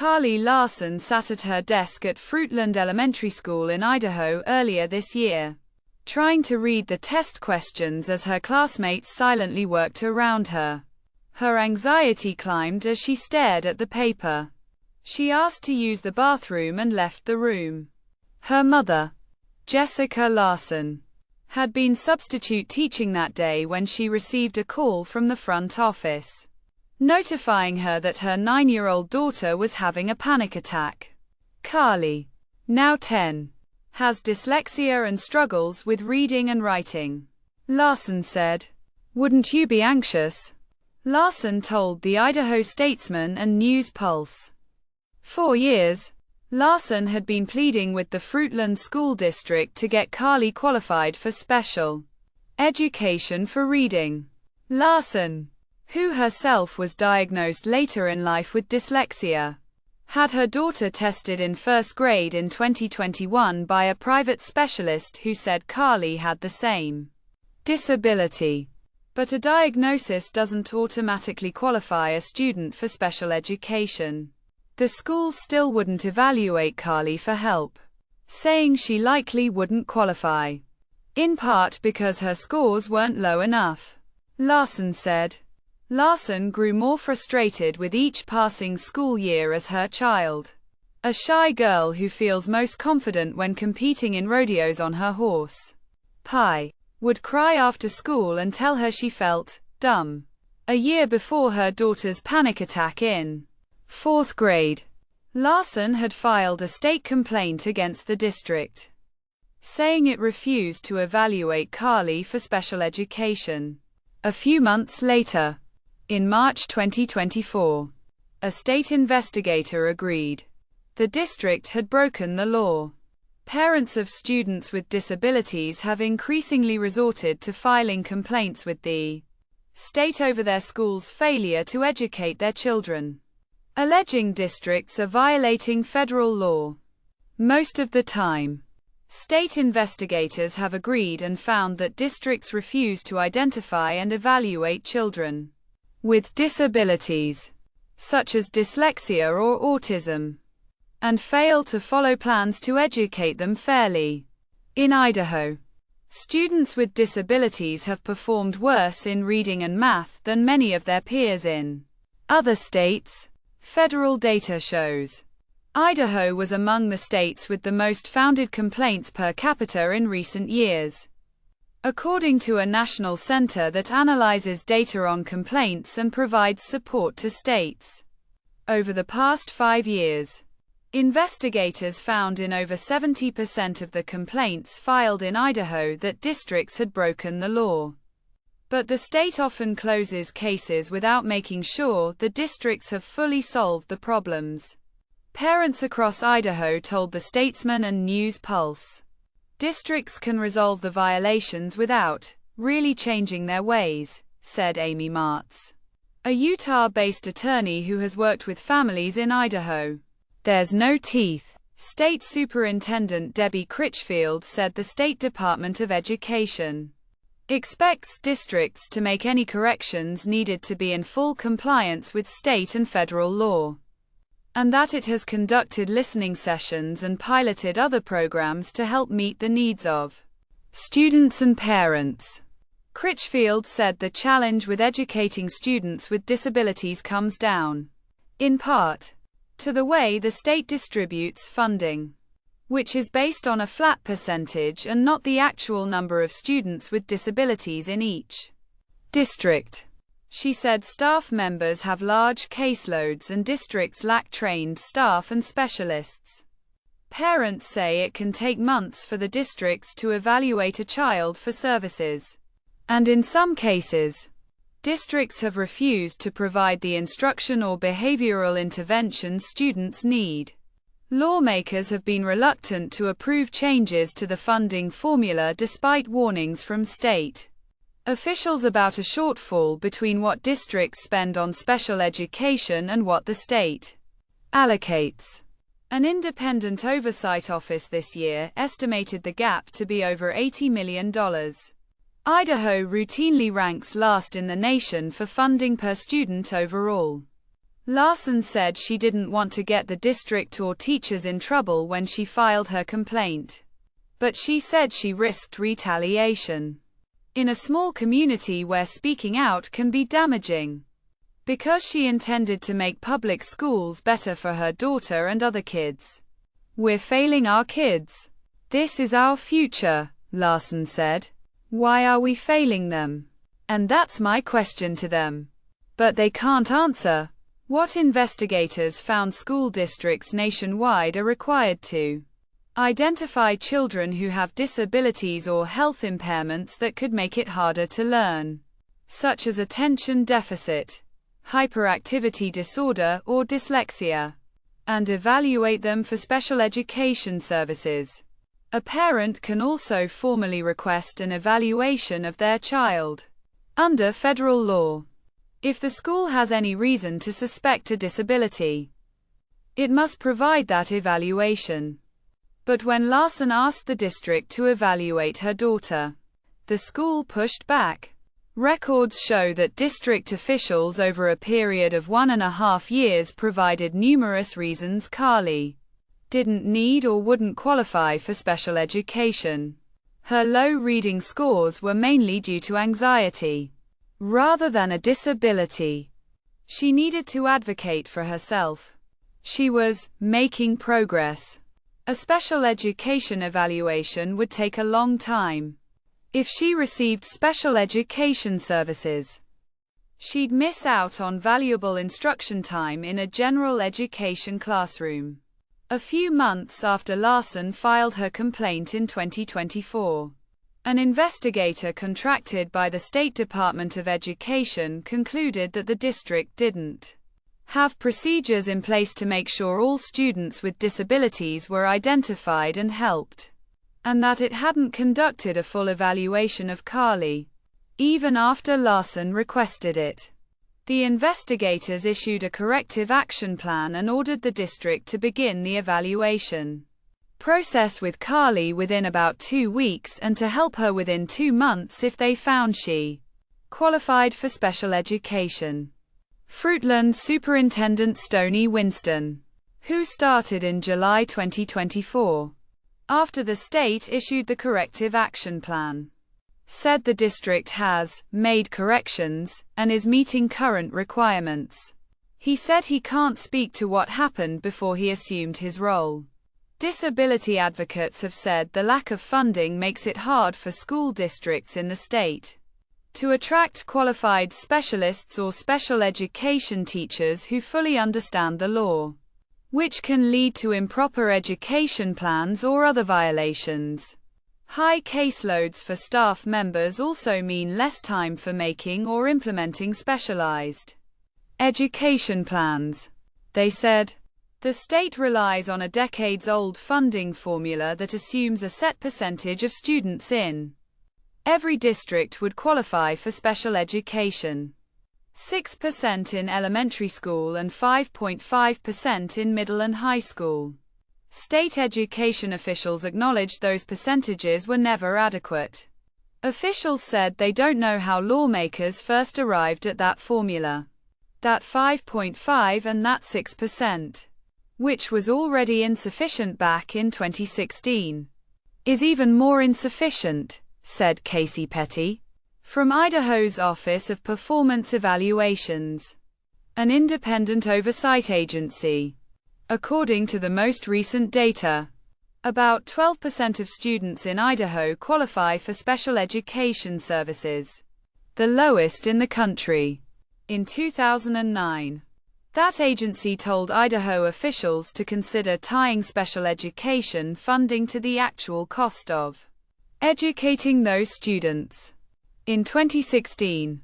Carly Larson sat at her desk at Fruitland Elementary School in Idaho earlier this year, trying to read the test questions as her classmates silently worked around her. Her anxiety climbed as she stared at the paper. She asked to use the bathroom and left the room. Her mother, Jessica Larson, had been substitute teaching that day when she received a call from the front office, notifying her that her 9-year-old daughter was having a panic attack. Carly, now 10, has dyslexia and struggles with reading and writing, Larson said. "Wouldn't you be anxious?" Larson told the Idaho Statesman and News Pulse. For years, Larson had been pleading with the Fruitland School District to get Carly qualified for special education for reading. Larson, who herself was diagnosed later in life with dyslexia, had her daughter tested in first grade in 2021 by a private specialist who said Carly had the same disability. But a diagnosis doesn't automatically qualify a student for special education. The school still wouldn't evaluate Carly for help, saying she likely wouldn't qualify, in part because her scores weren't low enough, Larson said. Larson grew more frustrated with each passing school year as her child, a shy girl who feels most confident when competing in rodeos on her horse, Pi, would cry after school and tell her she felt dumb. A year before her daughter's panic attack in fourth grade, Larson had filed a state complaint against the district, saying it refused to evaluate Carly for special education. A few months later, in March 2024, a state investigator agreed the district had broken the law. Parents of students with disabilities have increasingly resorted to filing complaints with the state over their school's failure to educate their children, alleging districts are violating federal law. Most of the time, state investigators have agreed and found that districts refuse to identify and evaluate children with disabilities, such as dyslexia or autism, and fail to follow plans to educate them fairly. In Idaho, students with disabilities have performed worse in reading and math than many of their peers in other states, federal data shows. Idaho was among the states with the most founded complaints per capita in recent years, according to a national center that analyzes data on complaints and provides support to states. Over the past 5 years, investigators found in over 70% of the complaints filed in Idaho that districts had broken the law. But the state often closes cases without making sure the districts have fully solved the problems. Parents across Idaho told the Statesman and News Pulse, "Districts can resolve the violations without really changing their ways," said Amy Martz, a Utah-based attorney who has worked with families in Idaho. "There's no teeth." State Superintendent Debbie Critchfield said the State Department of Education expects districts to make any corrections needed to be in full compliance with state and federal law, and that it has conducted listening sessions and piloted other programs to help meet the needs of students and parents. Critchfield said the challenge with educating students with disabilities comes down, in part, to the way the state distributes funding, which is based on a flat percentage and not the actual number of students with disabilities in each district. She said staff members have large caseloads and districts lack trained staff and specialists. Parents say it can take months for the districts to evaluate a child for services, and in some cases, districts have refused to provide the instruction or behavioral intervention students need. Lawmakers have been reluctant to approve changes to the funding formula despite warnings from state officials about a shortfall between what districts spend on special education and what the state allocates. An independent oversight office this year estimated the gap to be over $80 million. Idaho routinely ranks last in the nation for funding per student overall. Larson said she didn't want to get the district or teachers in trouble when she filed her complaint. But she said she risked retaliation in a small community where speaking out can be damaging, because she intended to make public schools better for her daughter and other kids. "We're failing our kids. This is our future," Larson said. "Why are we failing them? And that's my question to them. But they can't answer." What investigators found school districts nationwide are required to identify children who have disabilities or health impairments that could make it harder to learn, such as attention deficit, hyperactivity disorder, or dyslexia, and evaluate them for special education services. A parent can also formally request an evaluation of their child under federal law if the school has any reason to suspect a disability. It must provide that evaluation. But when Larson asked the district to evaluate her daughter, the school pushed back. Records show that district officials over a period of 1.5 years provided numerous reasons Carly didn't need or wouldn't qualify for special education. Her low reading scores were mainly due to anxiety, rather than a disability. She needed to advocate for herself. She was making progress. A special education evaluation would take a long time. If she received special education services, she'd miss out on valuable instruction time in a general education classroom. A few months after Larson filed her complaint in 2024, an investigator contracted by the State Department of Education concluded that the district didn't have procedures in place to make sure all students with disabilities were identified and helped, and that it hadn't conducted a full evaluation of Carly, even after Larson requested it. The investigators issued a corrective action plan and ordered the district to begin the evaluation process with Carly within about 2 weeks and to help her within 2 months if they found she qualified for special education. Fruitland Superintendent Stoney Winston, who started in July 2024, after the state issued the corrective action plan, said the district has made corrections and is meeting current requirements. He said he can't speak to what happened before he assumed his role. Disability advocates have said the lack of funding makes it hard for school districts in the state to attract qualified specialists or special education teachers who fully understand the law, which can lead to improper education plans or other violations. High caseloads for staff members also mean less time for making or implementing specialized education plans, they said. The state relies on a decades-old funding formula that assumes a set percentage of students in every district would qualify for special education. 6% in elementary school and 5.5% in middle and high school. State education officials acknowledged those percentages were never adequate. Officials said they don't know how lawmakers first arrived at that formula. That 5.5 and that 6%, which was already insufficient back in 2016, is even more insufficient, said Casey Petty, from Idaho's Office of Performance Evaluations, an independent oversight agency. According to the most recent data, about 12% of students in Idaho qualify for special education services, the lowest in the country. In 2009, that agency told Idaho officials to consider tying special education funding to the actual cost of educating those students. In 2016,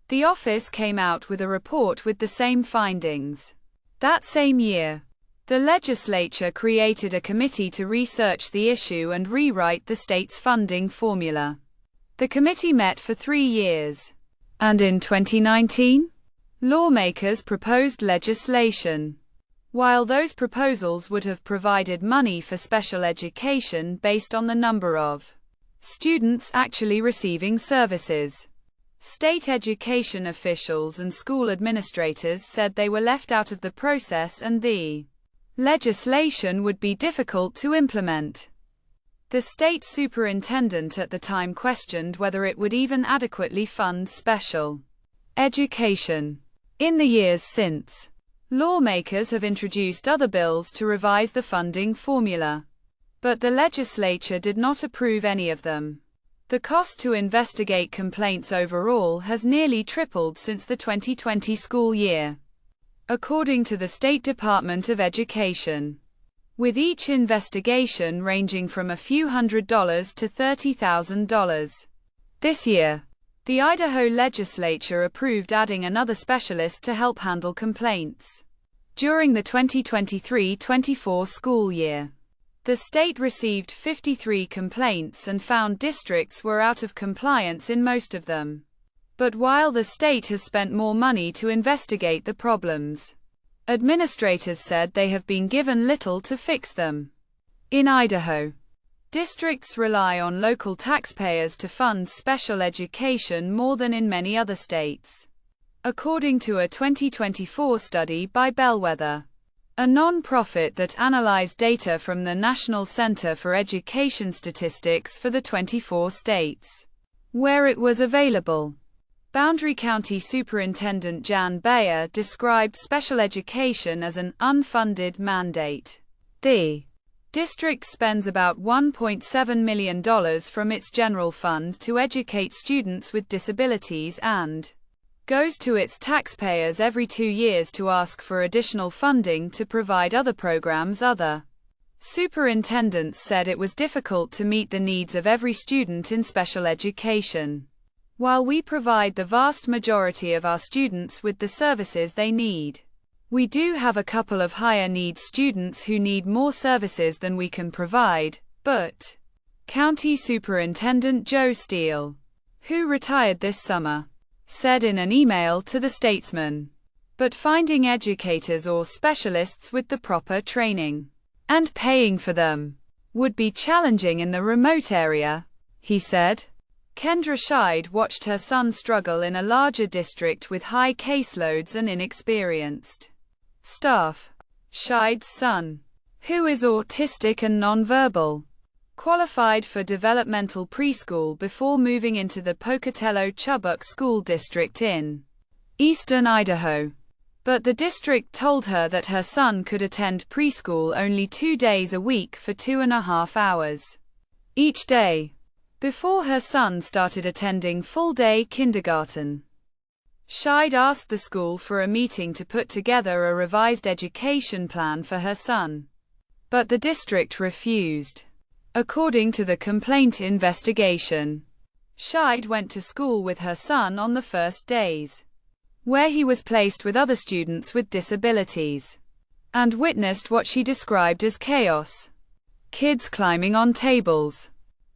the office came out with a report with the same findings. That same year, the legislature created a committee to research the issue and rewrite the state's funding formula. The committee met for 3 years, and in 2019, lawmakers proposed legislation. While those proposals would have provided money for special education based on the number of students actually receiving services, State education officials and school administrators said they were left out of the process and the legislation would be difficult to implement. The state superintendent at the time questioned whether it would even adequately fund special education. In the years since, lawmakers have introduced other bills to revise the funding formula, but the legislature did not approve any of them. The cost to investigate complaints overall has nearly tripled since the 2020 school year, according to the State Department of Education, with each investigation ranging from a few $100s to $30,000. This year, the Idaho legislature approved adding another specialist to help handle complaints. During the 2023-24 school year, the state received 53 complaints and found districts were out of compliance in most of them. But while the state has spent more money to investigate the problems, administrators said they have been given little to fix them. In Idaho, districts rely on local taxpayers to fund special education more than in many other states, according to a 2024 study by Bellwether, a non-profit that analyzed data from the National Center for Education Statistics for the 24 states where it was available. Boundary County Superintendent Jan Bayer described special education as an unfunded mandate. The district spends about $1.7 million from its general fund to educate students with disabilities and goes to its taxpayers every 2 years to ask for additional funding to provide other programs. Other superintendents said it was difficult to meet the needs of every student in special education. While we provide the vast majority of our students with the services they need, we do have a couple of higher needs students who need more services than we can provide, but County Superintendent Joe Steele, who retired this summer, said in an email to the Statesman. But finding educators or specialists with the proper training and paying for them would be challenging in the remote area, he said. Kendra Scheid watched her son struggle in a larger district with high caseloads and inexperienced staff. Scheid's son, who is autistic and nonverbal, qualified for developmental preschool before moving into the Pocatello-Chubbuck School District in eastern Idaho. But the district told her that her son could attend preschool only 2 days a week for 2.5 hours each day, before her son started attending full-day kindergarten. Scheid asked the school for a meeting to put together a revised education plan for her son, but the district refused. According to the complaint investigation, Scheid went to school with her son on the first days, where he was placed with other students with disabilities, and witnessed what she described as chaos. Kids climbing on tables,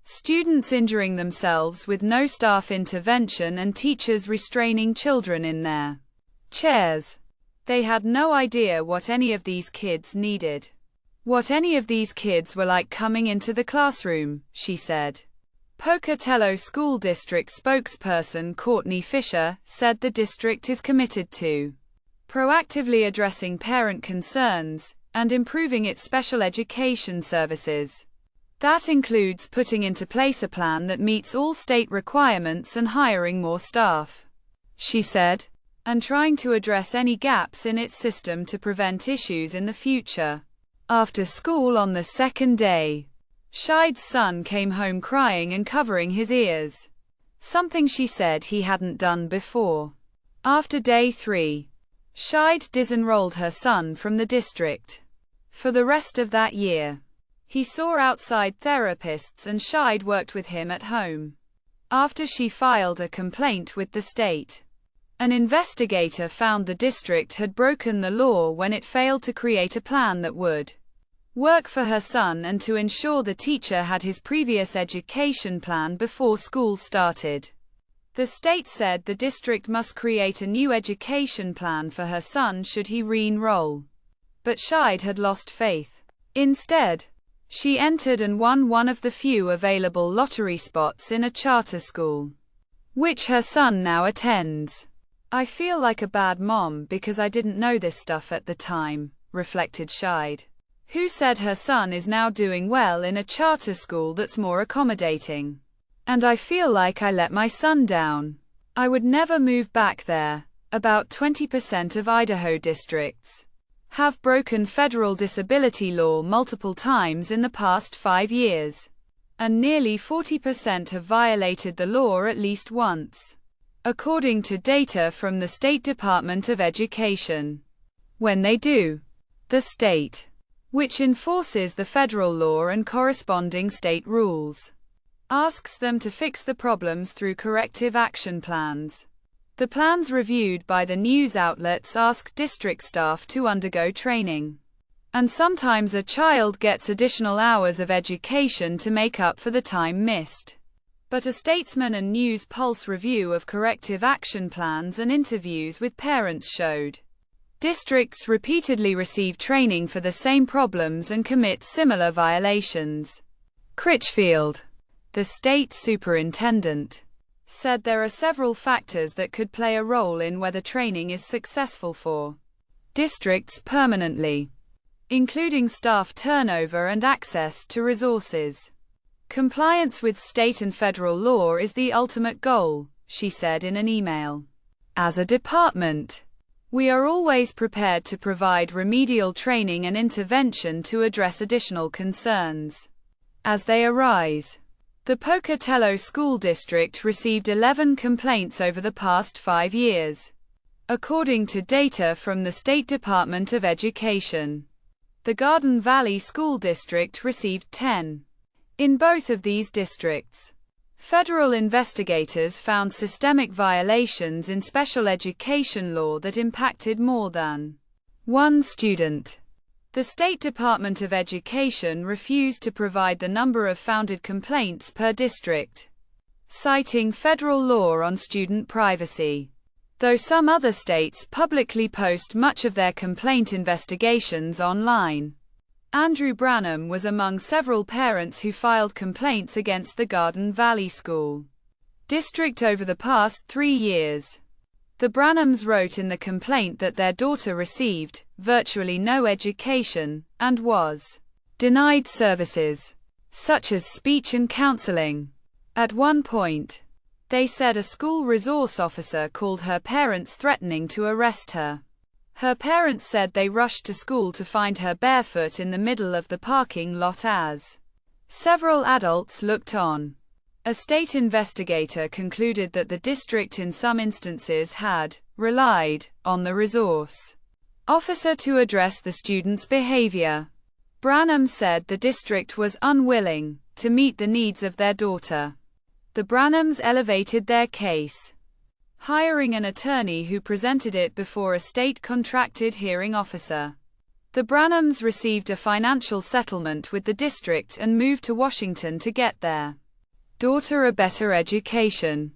students injuring themselves with no staff intervention, and teachers restraining children in their chairs. They had no idea what any of these kids needed, what any of these kids were like coming into the classroom, she said. Pocatello School District spokesperson Courtney Fisher said the district is committed to proactively addressing parent concerns and improving its special education services. That includes putting into place a plan that meets all state requirements and hiring more staff, she said, and trying to address any gaps in its system to prevent issues in the future. After school on the second day, Scheid's son came home crying and covering his ears, something she said he hadn't done before. After day 3, Scheid disenrolled her son from the district. For the rest of that year, he saw outside therapists and Scheid worked with him at home. After she filed a complaint with the state, an investigator found the district had broken the law when it failed to create a plan that would work for her son and to ensure the teacher had his previous education plan before school started. The state said the district must create a new education plan for her son should he re-enroll. But Scheid had lost faith. Instead, she entered and won one of the few available lottery spots in a charter school. which her son now attends. I feel like a bad mom because I didn't know this stuff at the time, reflected Scheid, who said her son is now doing well in a charter school that's more accommodating. And I feel like I let my son down. I would never move back there. About 20% of Idaho districts have broken federal disability law multiple times in the past 5 years, and nearly 40% have violated the law at least once, according to data from the State Department of Education. When they do, the state, which enforces the federal law and corresponding state rules, asks them to fix the problems through corrective action plans. The plans reviewed by the news outlets ask district staff to undergo training, and sometimes a child gets additional hours of education to make up for the time missed. But a Statesman and News Pulse review of corrective action plans and interviews with parents showed districts repeatedly receive training for the same problems and commit similar violations. Critchfield, the state superintendent, said there are several factors that could play a role in whether training is successful for districts permanently, including staff turnover and access to resources. Compliance with state and federal law is the ultimate goal, she said in an email. As a department, we are always prepared to provide remedial training and intervention to address additional concerns as they arise. The Pocatello School District received 11 complaints over the past 5 years, according to data from the State Department of Education. The Garden Valley School District received 10. In both of these districts, federal investigators found systemic violations in special education law that impacted more than one student. The State Department of Education refused to provide the number of founded complaints per district, citing federal law on student privacy. Though some other states publicly post much of their complaint investigations online. Andrew Branham was among several parents who filed complaints against the Garden Valley School District over the past 3 years. The Branhams wrote in the complaint that their daughter received virtually no education and was denied services, such as speech and counseling. At one point, they said a school resource officer called her parents threatening to arrest her. Her parents said they rushed to school to find her barefoot in the middle of the parking lot as several adults looked on. A state investigator concluded that the district in some instances had relied on the resource officer to address the student's behavior. Branham said the district was unwilling to meet the needs of their daughter. The Branhams elevated their case, hiring an attorney who presented it before a state-contracted hearing officer. The Branhams received a financial settlement with the district and moved to Washington to get their daughter a better education.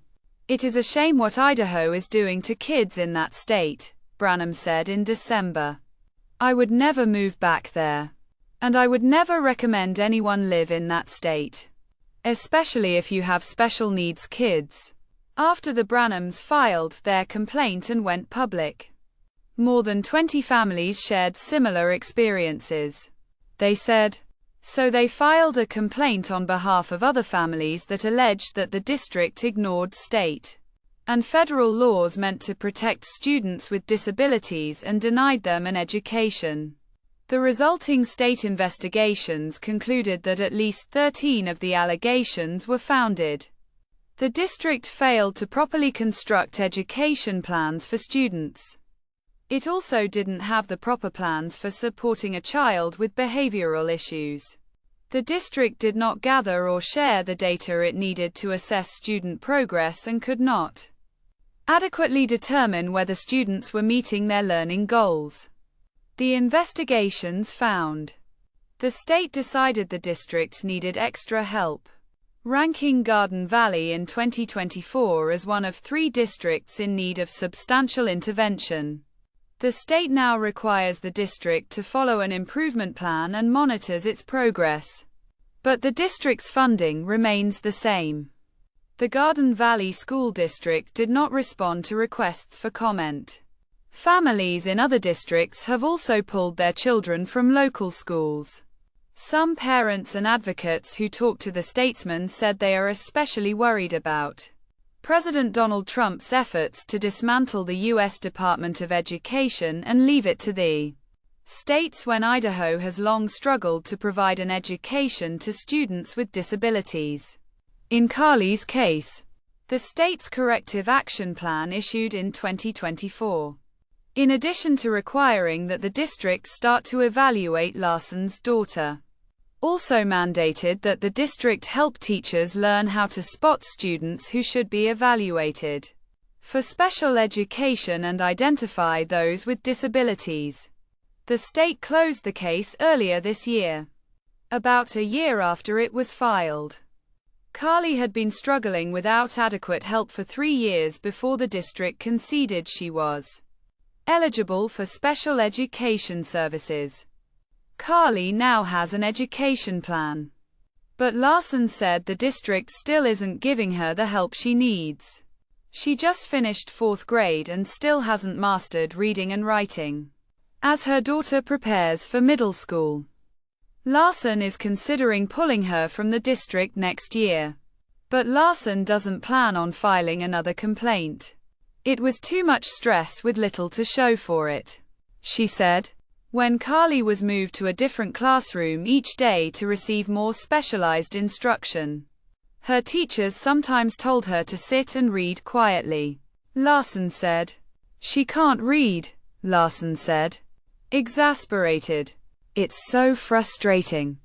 It is a shame what Idaho is doing to kids in that state, Branham said in December. I would never move back there. And I would never recommend anyone live in that state, especially if you have special needs kids. After the Branhams filed their complaint and went public, more than 20 families shared similar experiences. They said. So they filed a complaint on behalf of other families that alleged that the district ignored state and federal laws meant to protect students with disabilities and denied them an education. The resulting state investigations concluded that at least 13 of the allegations were founded. The district failed to properly construct education plans for students. It also didn't have the proper plans for supporting a child with behavioral issues. The district did not gather or share the data it needed to assess student progress and could not adequately determine whether students were meeting their learning goals. The investigations found the state decided the district needed extra help, ranking Garden Valley in 2024 as one of 3 districts in need of substantial intervention. The state now requires the district to follow an improvement plan and monitors its progress. But the district's funding remains the same. The Garden Valley School District did not respond to requests for comment. Families in other districts have also pulled their children from local schools. Some parents and advocates who talked to the Statesman said they are especially worried about President Donald Trump's efforts to dismantle the U.S. Department of Education and leave it to the states when Idaho has long struggled to provide an education to students with disabilities. In Carly's case, the state's corrective action plan issued in 2024, in addition to requiring that the district start to evaluate Larson's daughter, also mandated that the district help teachers learn how to spot students who should be evaluated for special education and identify those with disabilities. The state closed the case earlier this year, about a year after it was filed. Carly had been struggling without adequate help for 3 years before the district conceded she was eligible for special education services. Carly now has an education plan, but Larson said the district still isn't giving her the help she needs. She just finished 4th grade and still hasn't mastered reading and writing as her daughter prepares for middle school. Larson is considering pulling her from the district next year, but Larson doesn't plan on filing another complaint. It was too much stress with little to show for it, she said. When Carly was moved to a different classroom each day to receive more specialized instruction, her teachers sometimes told her to sit and read quietly, Larson said. She can't read, Larson said. Exasperated. It's so frustrating.